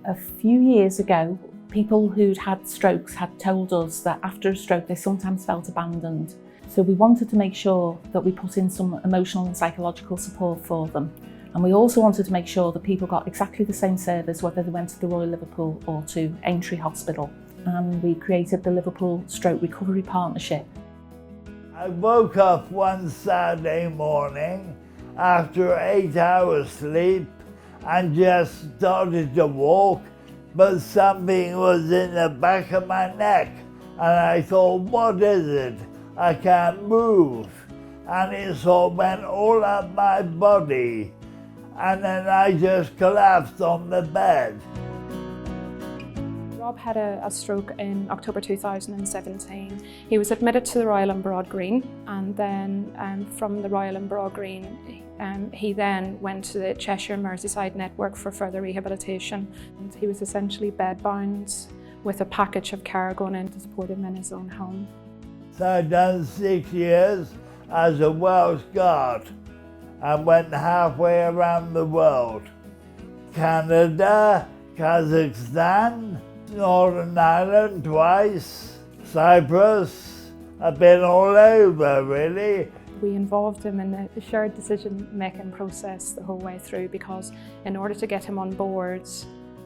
A few years ago, people who'd had strokes had told us that after a stroke they sometimes felt abandoned. So we wanted to make sure that we put in some emotional and psychological support for them. And we also wanted to make sure that people got exactly the same service whether they went to the Royal Liverpool or to Aintree Hospital. And we created the Liverpool Stroke Recovery Partnership. I woke up one Saturday morning after 8 hours sleep and just started to walk, but something was in the back of my neck and I thought, what is it? I can't move. And it sort of went all up my body and then I just collapsed on the bed. Rob had a stroke in October 2017. He was admitted to the Royal and Broad Green, and then from the Royal and Broad Green he then went to the Cheshire and Merseyside network for further rehabilitation. And he was essentially bedbound with a package of care going in to support him in his own home. So I'd done 6 years as a Welsh guard and went halfway around the world. Canada, Kazakhstan, Northern Ireland twice, Cyprus. I've been all over really. We involved him in the shared decision-making process the whole way through, because in order to get him on board,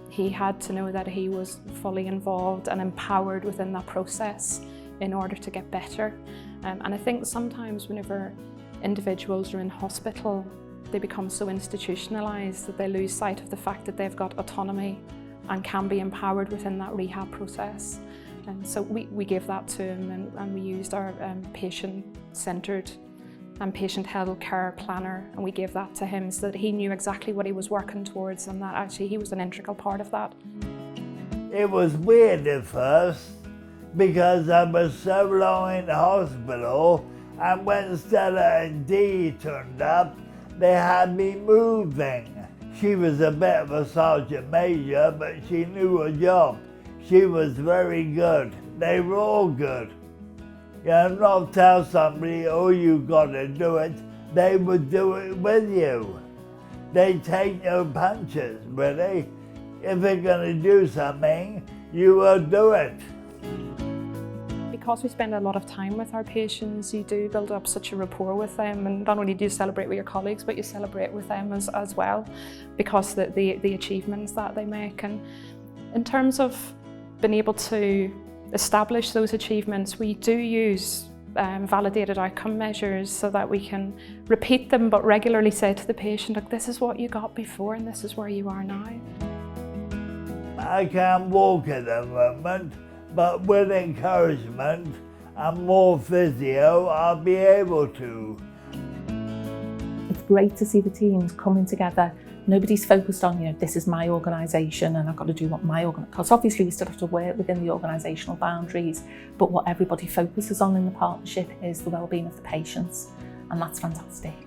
he had to know that he was fully involved and empowered within that process in order to get better. And I think sometimes whenever individuals are in hospital, they become so institutionalised that they lose sight of the fact that they've got autonomy and can be empowered within that rehab process. And so we gave that to him, and we used our patient-centred and patient-held care planner, and we gave that to him so that he knew exactly what he was working towards and that actually he was an integral part of that. It was weird at first because I was so long in the hospital, and when Stella and Dee turned up, they had me moving. She was a bit of a sergeant major, but she knew her job. She was very good. They were all good. You know, not tell somebody, oh, you gotta do it. They would do it with you. They take no punches, really. If they're gonna do something, you will do it. Because we spend a lot of time with our patients, you do build up such a rapport with them, and not only do you celebrate with your colleagues, but you celebrate with them as well, because the achievements that they make. And in terms of being able to establish those achievements, we do use validated outcome measures so that we can repeat them but regularly say to the patient, look, this is what you got before and this is where you are now. I can't walk at the moment, but with encouragement and more physio, I'll be able to. It's great to see the teams coming together. Nobody's focused on, this is my organisation and I've got to do what my organisation, because obviously we still have to work within the organisational boundaries, but what everybody focuses on in the partnership is the well-being of the patients, and that's fantastic.